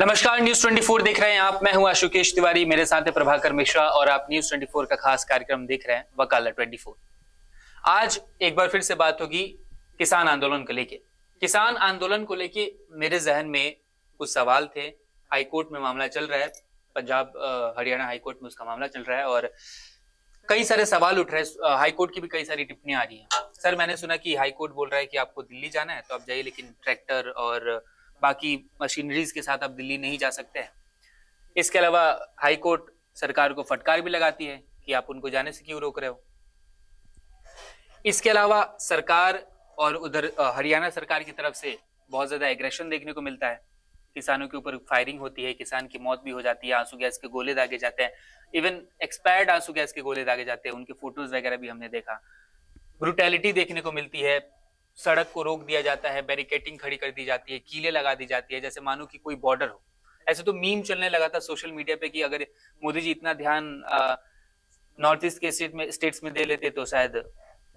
नमस्कार, न्यूज 24 देख रहे हैं आप। मैं हूं आशुकेश तिवारी, मेरे साथ है प्रभाकर मिश्रा और आप न्यूज 24 का खास कार्यक्रम देख रहे हैं वकालत 24। आज एक बार फिर से बात होगी किसान आंदोलन को लेके। किसान आंदोलन को लेके मेरे जहन में कुछ सवाल थे। हाईकोर्ट में मामला चल रहा है, पंजाब हरियाणा हाईकोर्ट में उसका मामला चल रहा है और कई सारे सवाल उठ रहे हैं। हाईकोर्ट की भी कई सारी टिप्पणियां आ रही हैं। सर, मैंने सुना कि हाईकोर्ट बोल रहा है कि आपको दिल्ली जाना है तो आप जाइए, लेकिन ट्रैक्टर और बाकी मशीनरीज के साथ आप दिल्ली नहीं जा सकते हैं। इसके अलावा हाईकोर्ट सरकार को फटकार भी लगाती है कि आप उनको जाने से क्यों रोक रहे हो। इसके अलावा सरकार और उधर हरियाणा सरकार की तरफ से बहुत ज्यादा एग्रेशन देखने को मिलता है। किसानों के ऊपर फायरिंग होती है, किसान की मौत भी हो जाती है, आंसू गैस के गोले दागे जाते हैं, इवन एक्सपायर्ड आंसू गैस के गोले दागे जाते हैं। उनके फोटोज वगैरह भी हमने देखा। ब्रुटैलिटी देखने को मिलती है, सड़क को रोक दिया जाता है, बैरिकेटिंग खड़ी कर दी जाती है, कीलें लगा दी जाती है, जैसे मानो कि कोई बॉर्डर हो। ऐसे तो मीम चलने लगा था सोशल मीडिया पे कि अगर मोदी जी इतना ध्यान नॉर्थ ईस्ट के स्टेट्स में दे लेते तो शायद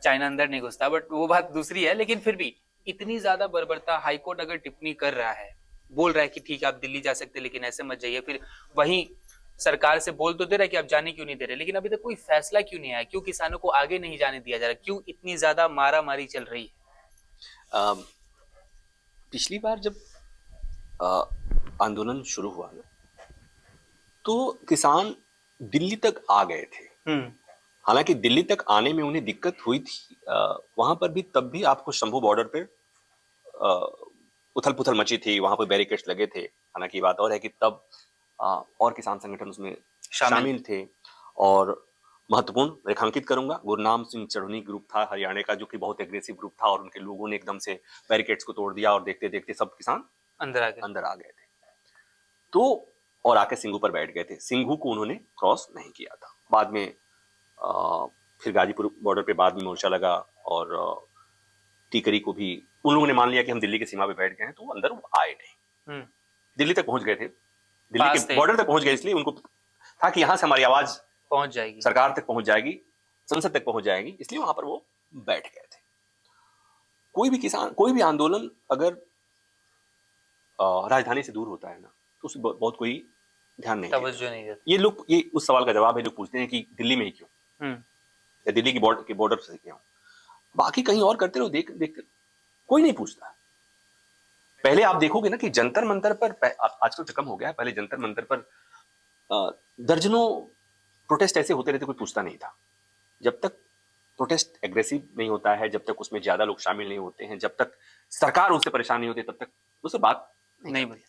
चाइना अंदर नहीं घुसता। बट वो बात दूसरी है। लेकिन फिर भी इतनी ज्यादा बर्बरता, हाईकोर्ट अगर टिप्पणी कर रहा है, बोल रहा है कि ठीक है आप दिल्ली जा सकते लेकिन ऐसे मत जाइए, फिर वहीं सरकार से बोल तो दे रहा है कि आप जाने क्यों नहीं दे रहे, लेकिन अभी तक कोई फैसला क्यों नहीं आया? क्यों किसानों को आगे नहीं जाने दिया जा रहा? क्यों इतनी ज्यादा मारा मारी चल रही है? पिछली बार जब आंदोलन शुरू हुआ ना, तो किसान दिल्ली तक आ गए थे। हालांकि दिल्ली तक आने में उन्हें दिक्कत हुई थी। वहां पर भी तब भी आपको शंभू बॉर्डर पे उथल पुथल मची थी, वहां पर बैरिकेड्स लगे थे। हालांकि बात और है कि तब और किसान संगठन उसमें शामिल थे। और महत्वपूर्ण रेखांकित करूंगा, गुरनाम सिंह चढ़नी ग्रुप था हरियाणा का, जो कि बहुत एग्रेसिव ग्रुप था और उनके लोगों ने एकदम से बैरिकेड्स को तोड़ दिया और देखते देखते सब किसान अंदर आ गए थे। तो और आके सिंघू पर बैठ गए थे। सिंघू को उन्होंने क्रॉस नहीं किया था। बाद में फिर गाजीपुर बॉर्डर पे बाद में मोर्चा लगा और टीकरी को भी उन लोगों ने मान लिया कि हम दिल्ली की सीमा पे बैठ गए हैं, तो अंदर वो आए नहीं। दिल्ली तक पहुंच गए थे, दिल्ली के बॉर्डर तक पहुंच गए, इसलिए उनको था कि यहां से हमारी आवाज पहुंच जाएगी, सरकार तक पहुंच जाएगी, संसद तक पहुंच जाएगी, इसलिए वहां पर वो बैठ गए थे। कोई भी किसान, कोई भी आंदोलन अगर राजधानी से दूर होता है ना, तो उसमें बहुत कोई ध्यान नहीं देता। ये लोग, ये उस सवाल का जवाब है जो पूछते हैं कि दिल्ली में ही क्यों, या दिल्ली की बॉर्डर से क्यों, बाकी कहीं और करते रहो, देख कोई नहीं पूछता। पहले आप देखोगे ना कि जंतर मंतर पर, आजकल तो कम हो गया, पहले जंतर मंतर पर दर्जनों प्रोटेस्ट ऐसे होते रहते, कोई पूछता नहीं था। जब तक प्रोटेस्ट एग्रेसिव नहीं होता है, जब तक उसमें ज्यादा लोग शामिल नहीं होते हैं, जब तक सरकार उससे परेशान नहीं होती, तब तक उससे बात नहीं बनी।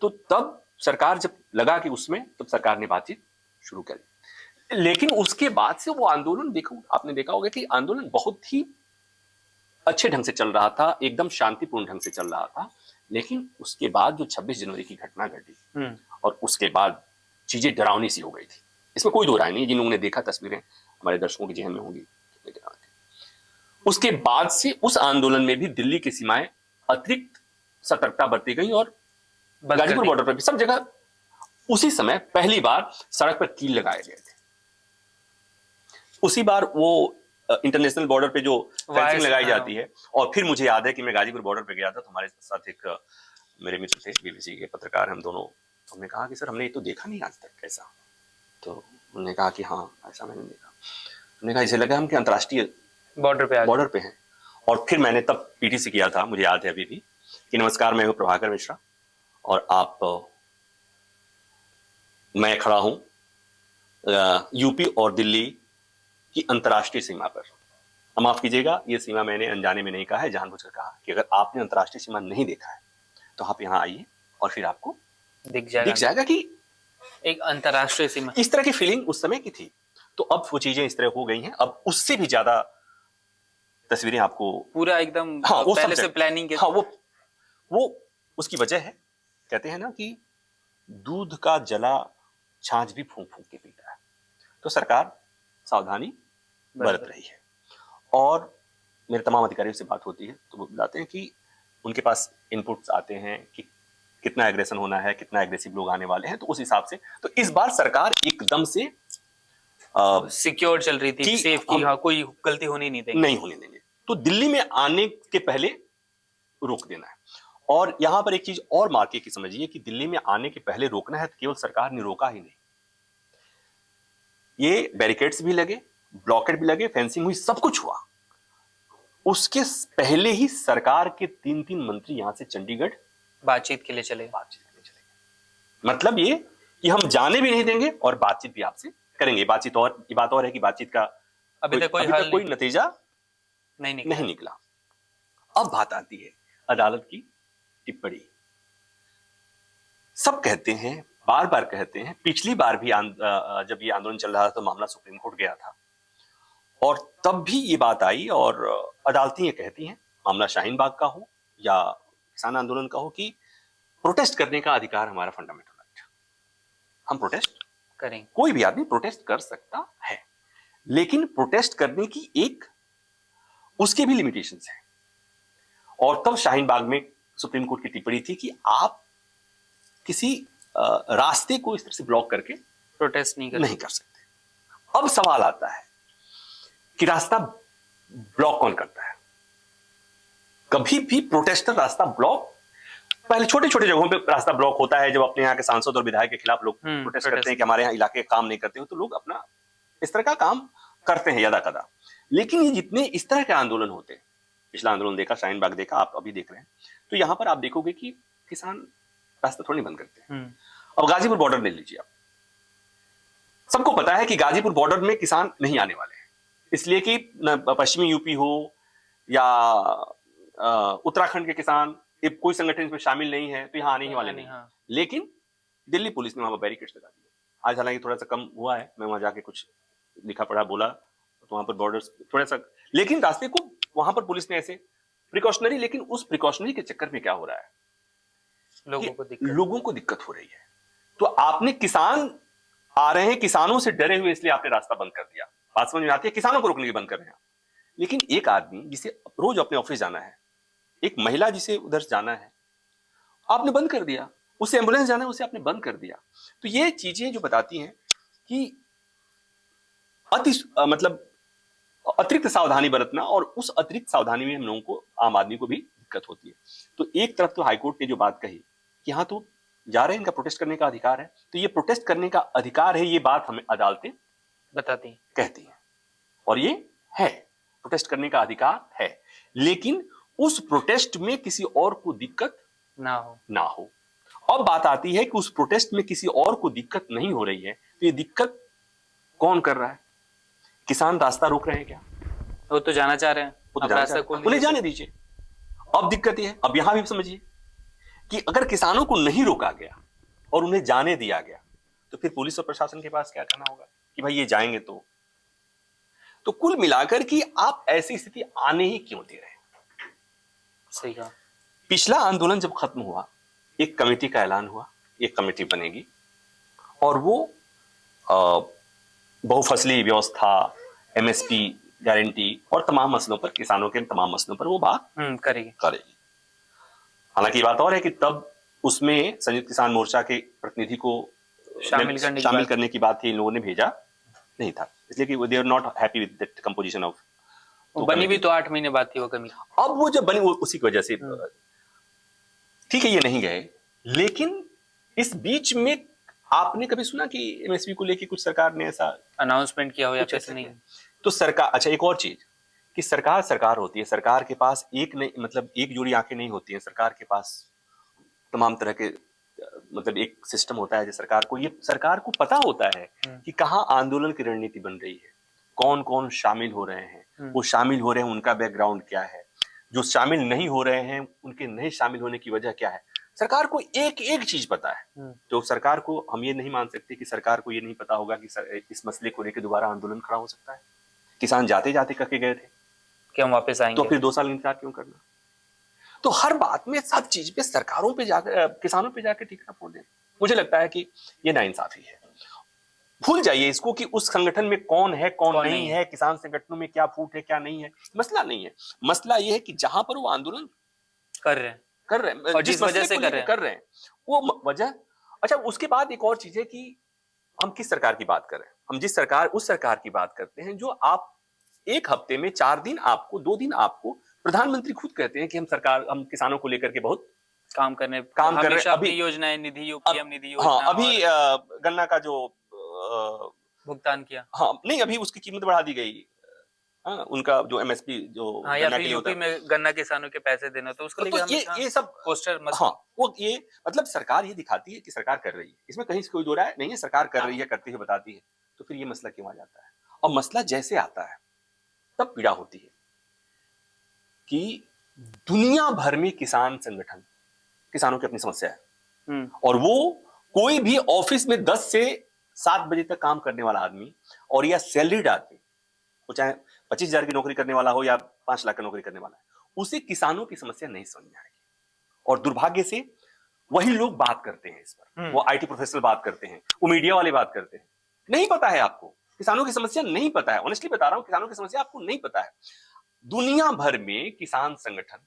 तो तब सरकार जब लगा कि उसमें, तब सरकार ने बातचीत शुरू करी। लेकिन उसके बाद से वो आंदोलन, देखो आपने देखा होगा कि आंदोलन बहुत ही अच्छे ढंग से चल रहा था, एकदम शांतिपूर्ण ढंग से चल रहा था। लेकिन उसके बाद जो 26 जनवरी की घटना घटी और उसके बाद चीजें डरावनी सी हो गई थी, इसमें कोई दो राय नहीं। जिन लोगों ने देखा तस्वीरें हमारे दर्शकों के जहन में होंगी, उसके बाद से उस आंदोलन में भी दिल्ली की सीमाएं अतिरिक्त सतर्कता बरती गई और गाजीपुर बॉर्डर पर भी सब जगह उसी समय पहली बार सड़क पर कील लगाए गए थे। उसी बार वो इंटरनेशनल बॉर्डर पे जो फेंसिंग लगाई जाती है। और फिर मुझे याद है कि मैं गाजीपुर बॉर्डर पे गया था, तो हमारे साथ एक मेरे मित्र थे, बीबीसी के पत्रकार, हम दोनों, हमने कहा कि सर हमने ये तो देखा नहीं आज तक कैसा। तो उन्होंने कहा कि हाँ ऐसा मैंने देखा। हमने कहा इसे लगा हम कि अंतर्राष्ट्रीय बॉर्डर पे हैं। और फिर मैंने तब पीटीसी किया था, मुझे याद है अभी भी, कि नमस्कार मैं हूँ प्रभाकर मिश्रा और मैं खड़ा हूँ यूपी और दिल्ली की अंतर्राष्ट्रीय सीमा पर। माफ कीजिएगा, ये सीमा मैंने अनजाने में नहीं कहा है, जानबूझकर कहा कि अगर आपने अंतर्राष्ट्रीय सीमा नहीं देखा है तो आप यहाँ आइए और फिर आपको दिख जाएगा कि एक अंतर्राष्ट्रीय सीमा। इस तरह की फीलिंग उस समय की थी। तो अब वो चीजें इस तरह हो गई हैं, अब उससे भी ज्यादा तस्वीरें आपको पूरा एकदम पहले से प्लानिंग के। हाँ, वो उसकी वजह है, कहते हैं ना कि दूध का जला छाछ भी फूंक फूंक के पीता है। तो सरकार सावधानी बरत रही है और मेरे तमाम अधिकारियों से बात होती है तो वो बताते हैं कि उनके पास इनपुट्स आते हैं कि कितना एग्रेशन होना है, कितना एग्रेसिव लोग आने वाले हैं, तो उस हिसाब से। तो इस बार सरकार एकदम से सिक्योर चल रही थी, सेफ की, हाँ, कोई गलती होने नहीं देंगे। तो दिल्ली में आने के पहले रोक देना है। और यहां पर एक चीज और मार्के की समझिए कि दिल्ली में आने के पहले रोकना है तो केवल सरकार ने रोका ही नहीं, ये बैरिकेड्स भी लगे, ब्लॉकेट भी लगे, फेंसिंग हुई, सब कुछ हुआ। उसके पहले ही सरकार के 3-3 मंत्री यहां से चंडीगढ़ बातचीत के लिए चले गए। मतलब ये कि हम जाने भी नहीं देंगे और बातचीत भी आपसे करेंगे। बातचीत और ये बात और है कि बातचीत का अभी तक कोई नतीजा नहीं निकला। अब बात आती है अदालत की टिप्पणी। सब कहते हैं, बार बार कहते हैं, पिछली बार भी जब ये आंदोलन चल रहा था तो मामला सुप्रीम कोर्ट गया था और तब भी ये बात आई और अदालतें ये कहती हैं, मामला शाहीन बाग का हो या किसान आंदोलन का हो, कि प्रोटेस्ट करने का अधिकार हमारा फंडामेंटल राइट, हम प्रोटेस्ट करें, कोई भी आदमी प्रोटेस्ट कर सकता है, लेकिन प्रोटेस्ट करने की एक उसके भी लिमिटेशंस हैं। और तब शाहीन बाग में सुप्रीम कोर्ट की टिप्पणी थी कि आप किसी रास्ते को इस तरह से ब्लॉक करके प्रोटेस्ट नहीं कर सकते। अब सवाल आता है कि रास्ता ब्लॉक कौन करता है? कभी भी प्रोटेस्टर रास्ता ब्लॉक, पहले छोटे छोटे जगहों पे रास्ता ब्लॉक होता है, जब अपने यहाँ के सांसद और विधायक के खिलाफ लोग प्रोटेस्ट करते हैं कि हमारे यहाँ इलाके काम नहीं करते हो, तो लोग अपना इस तरह का काम करते हैं यदा कदा। लेकिन ये जितने इस तरह के आंदोलन होते हैं, पिछला आंदोलन देखा, शाहीन बाग देखा, आप अभी देख रहे हैं, तो यहां पर आप देखोगे कि किसान रास्ता थोड़ी बंद करते हैं। अब गाजीपुर बॉर्डर ले लीजिए आप, सबको पता है कि गाजीपुर बॉर्डर में किसान नहीं आने वाले हैं, इसलिए कि पश्चिमी यूपी हो या उत्तराखंड के किसान, कोई संगठन इसमें शामिल नहीं है तो यहाँ आने ही वाले नहीं। लेकिन दिल्ली पुलिस ने वहां पर बैरिकेड्स लगा दिए। आज हालांकि थोड़ा सा कम हुआ है, मैं वहां जाके कुछ लिखा पढ़ा बोला तो वहां पर बॉर्डर्स थोड़ा सा, लेकिन रास्ते को वहां पर पुलिस ने ऐसे प्रिकॉशनरी, लेकिन उस प्रिकॉशनरी के चक्कर में क्या हो रहा है, लोगों को दिक्कत हो रही है। तो आपने किसान आ रहे हैं, किसानों से डरे हुए, इसलिए आपने रास्ता बंद कर दिया। बात समझ में आती है, किसानों को रोकने के लिए बंद कर रहे हैं। लेकिन एक आदमी जिसे रोज अपने ऑफिस जाना है, एक महिला जिसे उधर जाना है, आपने बंद कर दिया। उसे एम्बुलेंस जाना है, उसे आपने बंद कर दिया। तो ये चीजें जो बताती हैं कि मतलब अतिरिक्त सावधानी बरतना, और उस अतिरिक्त सावधानी में हम लोगों को, आम आदमी को भी दिक्कत होती है। तो एक तरफ तो हाईकोर्ट ने जो बात कही कि हाँ तो जा रहे हैं, इनका प्रोटेस्ट करने का अधिकार है, तो ये प्रोटेस्ट करने का अधिकार है, ये बात हमें अदालतें बताती हैं, कहती हैं, और ये है, प्रोटेस्ट करने का अधिकार है। लेकिन उस प्रोटेस्ट में किसी और को दिक्कत ना हो। अब बात आती है कि उस प्रोटेस्ट में किसी और को दिक्कत नहीं हो रही है, तो ये दिक्कत कौन कर रहा है? किसान रास्ता रोक रहे हैं क्या? वो तो जाना चाह रहे हैं, उन्हें जाने दीजिए। अब दिक्कत ये है, अब यहां भी समझिए कि अगर किसानों को नहीं रोका गया और उन्हें जाने दिया गया, तो फिर पुलिस और प्रशासन के पास क्या करना होगा कि भाई ये जाएंगे। तो कुल मिलाकर कि आप ऐसी स्थिति आने ही क्यों दे रहे हैं? सही कहा। पिछला आंदोलन जब खत्म हुआ, एक कमेटी का ऐलान हुआ, एक कमेटी बनेगी और वो बहुफसली व्यवस्था, एमएसपी गारंटी और तमाम मसलों पर, किसानों के तमाम मसलों पर वो बात करेगी। हालांकि ये बात और है कि तब उसमें संयुक्त किसान मोर्चा के प्रतिनिधि को शामिल करने की बात थी, इन लोगों ने भेजा नहीं था, इसलिए कि they are not happy with that composition of. बनी भी तो 8 महीने बाद थी वो कमेटी। अब वो जब बनी, वो उसी की वजह से ठीक है, ये नहीं गए। लेकिन इस बीच में आपने कभी सुना कि एमएसपी को लेके कुछ सरकार ने ऐसा अनाउंसमेंट किया हो या कैसे? नहीं। तो सरकार, अच्छा एक और चीज कि सरकार होती है, सरकार के पास एक नहीं, मतलब एक जोड़ी आंखें नहीं होती हैं। सरकार के पास तमाम तरह के, मतलब एक सिस्टम होता है जो सरकार को पता होता है कि कहाँ आंदोलन की रणनीति बन रही है, कौन कौन शामिल हो रहे हैं, वो शामिल हो रहे हैं उनका बैकग्राउंड क्या है, जो शामिल नहीं हो रहे हैं उनके नहीं शामिल होने की वजह क्या है। सरकार को एक एक चीज पता है। तो सरकार को हम ये नहीं मान सकते कि सरकार को ये नहीं पता होगा कि इस मसले को लेकर दोबारा आंदोलन खड़ा हो सकता है। किसान जाते जाते करके गए थे, क्या हम वापस आएंगे? तो फिर 2 साल इंतजार क्यों करना? तो हर बात में, सब चीज पे सरकारों पे जाकर, किसानों पे जाकर टिकना फोड़ देना, मुझे लगता है कि ये नाइंसाफी है। भूल जाइए इसको कि उस संगठन में कौन है कौन नहीं है, किसान संगठनों में क्या फूट है क्या नहीं है, मसला नहीं है। मसला ये है कि जहां पर वो आंदोलन कर रहे हैं और जिस वजह से कर रहे हैं वो वजह। अच्छा, उसके बाद एक और चीज है कि हम किस सरकार की बात कर रहे हैं। हम उस सरकार की बात करते हैं जो आप एक हफ्ते में 4 दिन आपको, 2 दिन आपको प्रधानमंत्री खुद कहते हैं कि हम किसानों को लेकर के बहुत काम कर रहे हमेशा अभी योजनाएं निधि पीएम निधि योजना, हाँ अभी गन्ना का जो भुगतान किया, हाँ नहीं अभी उसकी कीमत बढ़ा दी गई, हाँ उनका जो एमएसपी जो हाँ, या फिर यूपी में गन्ना किसानों के पैसे देना, तो उसको लेकर ये सब पोस्टर हाँ वो ये मतलब सरकार ये दिखाती है कि सरकार कर रही है, इसमें कहीं से कोई दो राय नहीं है, सरकार कर रही है, करती है, बताती है, तो फिर ये मसला क्यों आ जाता है? और मसला जैसे आता है तब पीड़ा होती है कि दुनिया भर में किसान संगठन किसानों की अपनी समस्या है, और वो कोई भी ऑफिस में 10 से 7 बजे तक काम करने वाला आदमी और या सैलरीड आदमी, वो चाहे 25,000 की नौकरी करने वाला हो या 5 लाख की नौकरी करने वाला है, उसे किसानों की समस्या नहीं समझ में आएगी। और दुर्भाग्य से वही लोग बात करते हैं इस पर, वो आईटी प्रोफेशनल बात करते हैं, वो मीडिया वाले बात करते हैं। नहीं पता है आपको किसानों की समस्या, नहीं पता है, ऑनेस्टली बता रहा हूं, किसानों की समस्या आपको नहीं पता है। दुनिया भर में किसान संगठन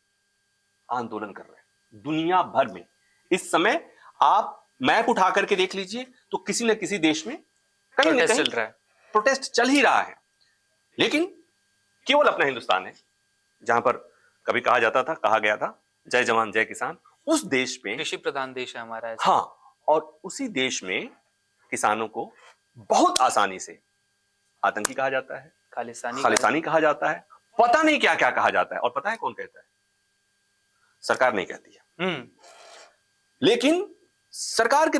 आंदोलन कर रहे हैं, दुनिया भर में। इस समय आप मैप उठा करके देख लीजिए तो किसी न किसी देश में कहीं न कहीं चल रहा है, प्रोटेस्ट चल ही रहा है। लेकिन केवल अपना हिंदुस्तान है जहां पर कभी कहा जाता था, कहा गया था जय जवान जय किसान, उस देश में कृषि प्रधान देश है हमारा ऐसा। हाँ, और उसी देश में किसानों को बहुत आसानी से आतंकी कहा जाता है, खालिस्तानी कहा जाता है, पता नहीं क्या क्या कहा जाता है। और पता है कौन कहता है? सरकार नहीं कहती है। लेकिन सरकार के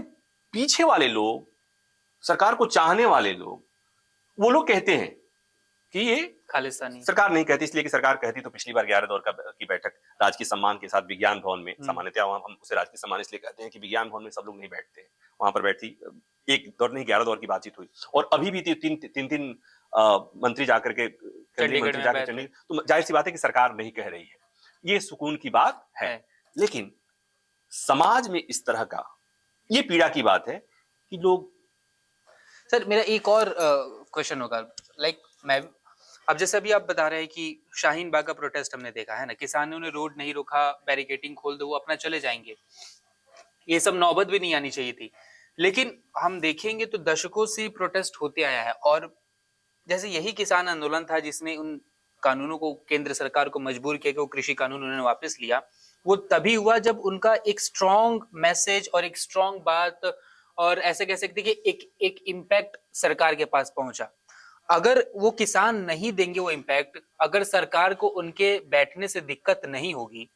पीछे वाले लोग, सरकार को चाहने वाले लोग, वो लोग कहते हैं कि ये खालिस्तानी। सरकार नहीं कहती, इसलिए कि सरकार कहती तो पिछली बार 11 दौर की बैठक राजकीय सम्मान के साथ विज्ञान भवन में, सामान्यतः हम उसे राजकीय सम्मान इसलिए कहते हैं कि विज्ञान भवन में सब लोग नहीं बैठते हैं, वहां पर बैठी एक दौर नहीं 11 दौर की बातचीत हुई। और अभी भी तीन मंत्री जाकर के केंद्रीय मंत्री जाकर चंडीगढ़, तो जाहिर सी बात है कि सरकार नहीं कह रही है, ये सुकून की बात है। लेकिन समाज में इस तरह का ये पीड़ा की बात है कि लोग। सर मेरा एक और क्वेश्चन होगा, लाइक मैं अब जैसे अभी आप बता रहे हैं कि शाहीन बाग का प्रोटेस्ट हमने देखा है ना, किसानों ने रोड नहीं रोका, बैरिकेडिंग खोल दो, वो अपना चले जाएंगे, ये सब नौबत भी नहीं आनी चाहिए थी। लेकिन हम देखेंगे तो दशकों से प्रोटेस्ट होते आया है, और जैसे यही किसान आंदोलन था जिसने उन कानूनों को, केंद्र सरकार को मजबूर किया कि वो कृषि कानून उन्होंने वापस लिया, वो तभी हुआ जब उनका एक स्ट्रॉन्ग मैसेज और एक स्ट्रॉन्ग बात और ऐसे कह सकते कि एक इम्पैक्ट सरकार के पास पहुंचा। अगर वो किसान नहीं देंगे वो इम्पैक्ट, अगर सरकार को उनके बैठने से दिक्कत नहीं होगी,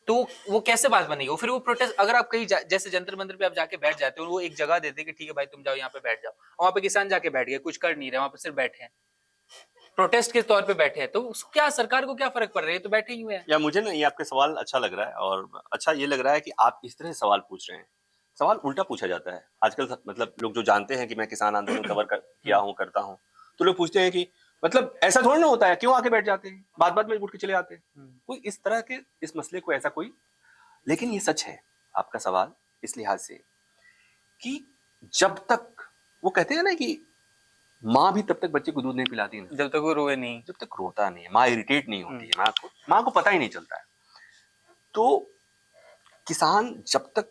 तो वो कैसे बात बनेगी? फिर वो प्रोटेस्ट, अगर आप कहीं जैसे जंतर मंतर पे आप जाके बैठ जाते हो, वो एक जगह देते कि ठीक है भाई तुम जाओ यहाँ पे बैठ जाओ, वहां पे किसान जाके बैठ गए, कुछ कर नहीं रहे, वहां पे सिर्फ बैठे हैं, प्रोटेस्ट के तौर पे बैठे हैं, तो क्या सरकार को क्या फर्क पड़ रहा है? तो बैठे ही हुए हैं। या मुझे ना ये आपके सवाल अच्छा लग रहा है, और अच्छा ये लग रहा है कि आप इस तरह सवाल पूछ रहे हैं। सवाल उल्टा पूछा जाता है आजकल, मतलब लोग जो जानते हैं कि मैं किसान आंदोलन कवर किया हूँ, करता हूँ, तो लोग पूछते हैं कि मतलब ऐसा थोड़ा ना होता है, क्यों आके बैठ जाते हैं, बात में उठ के चले आते हैं, कोई इस तरह के इस मसले को ऐसा कोई। लेकिन ये सच है आपका सवाल इस लिहाज से कि जब तक वो कहते हैं ना कि माँ भी तब तक बच्चे को दूध नहीं पिलाती ना जब तक वो रोए नहीं, जब तक रोता नहीं है, माँ इरिटेट नहीं होती है, माँ को पता ही नहीं चलता है। तो किसान जब तक,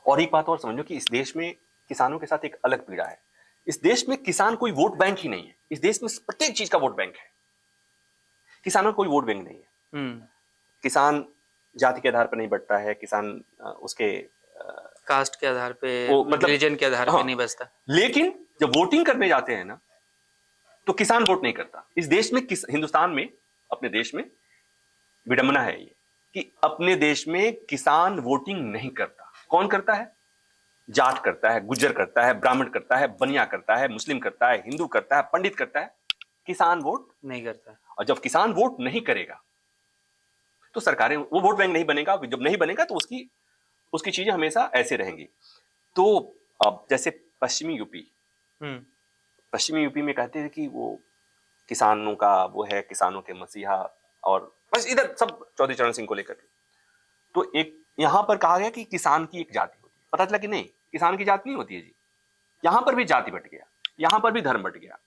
और एक बात और समझो कि इस देश में किसानों के साथ एक अलग पीड़ा है। इस देश में किसान कोई वोट बैंक ही नहीं है, इस देश में प्रत्येक चीज का वोट बैंक है, किसानों का कोई वोट बैंक नहीं है। किसान जाति के आधार पर नहीं बढ़ता है, किसान उसके कास्ट के आधार पे, मतलब रिलीजन के आधार पे नहीं बचता। लेकिन जब वोटिंग करने जाते हैं ना, तो किसान वोट नहीं करता। इस देश में, हिंदुस्तान में, अपने देश में विडंबना है ये कि अपने देश में किसान वोटिंग नहीं करता। कौन करता है? जाट करता है, गुज्जर करता है, ब्राह्मण करता है, बनिया करता है, मुस्लिम करता है, हिंदू करता है, पंडित करता है, किसान वोट नहीं करता। और जब किसान वोट नहीं करेगा तो सरकारें, वो वोट बैंक नहीं बनेगा, जब नहीं बनेगा तो उसकी चीजें हमेशा ऐसे रहेंगी। तो अब जैसे पश्चिमी यूपी में कहते हैं कि वो किसानों का वो है, किसानों के मसीहा, और बस इधर सब चौधरी चरण सिंह को लेकर। तो एक यहां पर कहा गया कि किसान की एक जाति होती है, पता चला कि नहीं, किसान की जाति नहीं होती है जी। यहां पर भी जाति बट गया, यहां पर भी धर्म बट गया।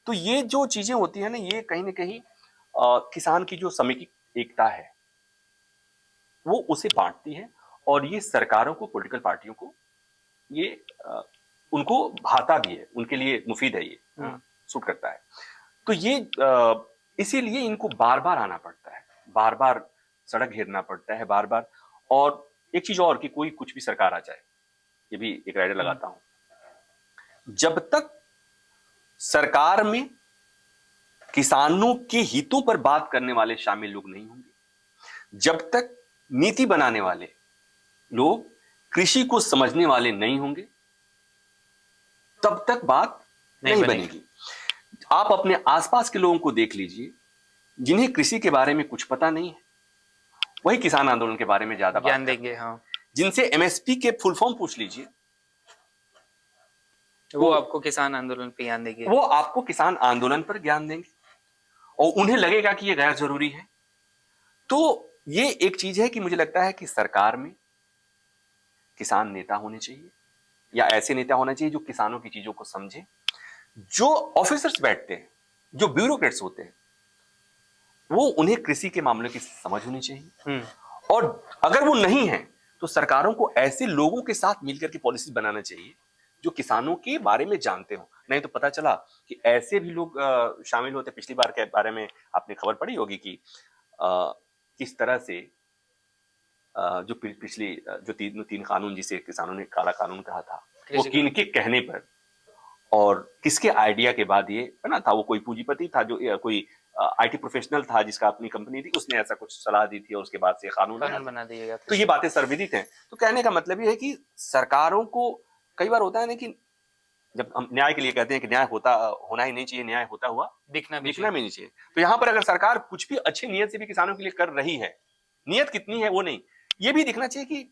तो ये जो चीजें होती है ना, ये कहीं ना कहीं किसान की जो समेकित एकता है वो उसे बांटती है, और ये सरकारों को, पॉलिटिकल पार्टियों को ये उनको भाता भी है, उनके लिए मुफीद है, ये सूट करता है। तो ये इसीलिए इनको बार बार आना पड़ता है, बार बार सड़क घेरना पड़ता है, बार बार। और एक चीज और कि कोई कुछ भी सरकार आ जाए, ये भी एक राइडर लगाता हूं, जब तक सरकार में किसानों के हितों पर बात करने वाले शामिल लोग नहीं होंगे, जब तक नीति बनाने वाले लोग कृषि को समझने वाले नहीं होंगे, तब तक बात नहीं बनेगी। आप अपने आसपास के लोगों को देख लीजिए, जिन्हें कृषि के बारे में कुछ पता नहीं है, वही किसान आंदोलन के बारे में ज्यादा ज्ञान देंगे। हाँ, जिनसे एमएसपी के फुल फॉर्म पूछ लीजिए, वो आपको किसान आंदोलन पे ज्ञान देंगे, वो आपको किसान आंदोलन पर ज्ञान देंगे, और उन्हें लगेगा कि ये गैर जरूरी है। तो ये एक चीज है कि मुझे लगता है कि सरकार में किसान नेता होने चाहिए, या ऐसे नेता होना चाहिए जो किसानों की चीजों को समझे। जो ऑफिसर्स बैठते हैं, जो ब्यूरोक्रेट्स होते हैं, वो उन्हें कृषि के मामलों की समझ होनी चाहिए। और अगर वो नहीं है तो सरकारों को ऐसे लोगों के साथ मिलकर के पॉलिसी बनाना चाहिए जो किसानों के बारे में जानते हो। नहीं तो पता चला कि ऐसे भी लोग शामिल होते। पिछली बार के बारे में आपने खबर पड़ी होगी कि किस तरह से जो पिछली जो तीन कानून जिसे किसानों ने काला कानून कहा था, वो किनके कहने पर और किसके आइडिया के बाद ये बना था। वो कोई पूंजीपति था, जो कोई आईटी प्रोफेशनल था जिसका अपनी कंपनी थी, उसने ऐसा कुछ सलाह दी थी और उसके बाद से कानून बना दिया गया। तो ये बातें सर्वविदित हैं। तो कहने का मतलब ये है कि सरकारों को कई बार होता है ना कि जब हम न्याय के लिए कहते हैं कि न्याय होना ही नहीं चाहिए, न्याय होता हुआ दिखना भी नहीं चाहिए। तो यहाँ पर अगर सरकार कुछ भी अच्छी नियत से भी किसानों के लिए कर रही है, नियत कितनी है वो नहीं, ये भी दिखना चाहिए कि,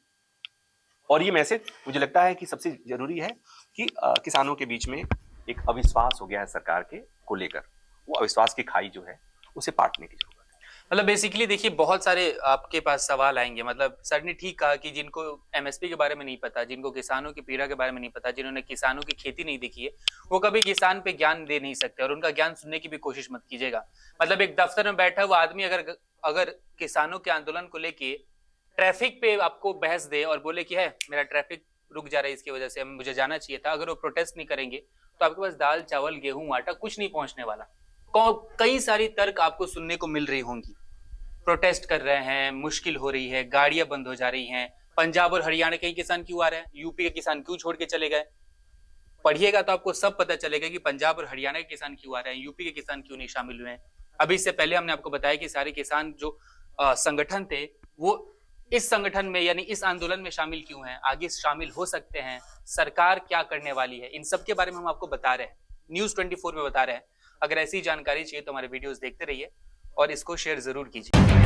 और ये मैसेज मुझे लगता है कि सबसे जरूरी है कि किसानों के बीच में एक अविश्वास हो गया है सरकार के को लेकर। वो अविश्वास की खाई जो है उसे पाटने की जरूरत है। मतलब बेसिकली देखिए, बहुत सारे आपके पास सवाल आएंगे। मतलब सर ने ठीक कहा कि जिनको एमएसपी के बारे में नहीं पता, जिनको किसानों की पीड़ा के बारे में नहीं पता, जिन्होंने किसानों की खेती नहीं देखी है, वो कभी किसान पे ज्ञान दे नहीं सकते, और उनका ज्ञान सुनने की भी कोशिश मत कीजिएगा। मतलब एक दफ्तर में बैठा हुआ आदमी अगर किसानों के आंदोलन को लेके ट्रैफिक पे आपको बहस दे और बोले कि है मेरा ट्रैफिक रुक जा रहा है इसकी वजह से, मुझे जाना चाहिए था, अगर वो प्रोटेस्ट नहीं करेंगे तो आपके पास दाल चावल गेहूं आटा कुछ नहीं पहुंचने वाला। कई सारी तर्क आपको सुनने को मिल रही होंगी। प्रोटेस्ट कर रहे हैं, मुश्किल हो रही है, गाड़ियां बंद हो जा रही हैं, पंजाब और हरियाणा के किसान क्यों आ रहे हैं, यूपी के किसान क्यों छोड़ के चले गए। पढ़िएगा तो आपको सब पता चलेगा कि पंजाब और हरियाणा के किसान क्यों आ रहे हैं, यूपी के किसान क्यों नहीं शामिल हुए हैं। अभी इससे पहले हमने आपको बताया कि सारे किसान जो संगठन थे वो इस संगठन में यानी इस आंदोलन में शामिल क्यों हैं, आगे शामिल हो सकते हैं, सरकार क्या करने वाली है, इन सब के बारे में हम आपको बता रहे हैं, न्यूज़ 24 में बता रहे हैं। अगर ऐसी जानकारी चाहिए तो हमारे वीडियोस देखते रहिए और इसको शेयर जरूर कीजिए।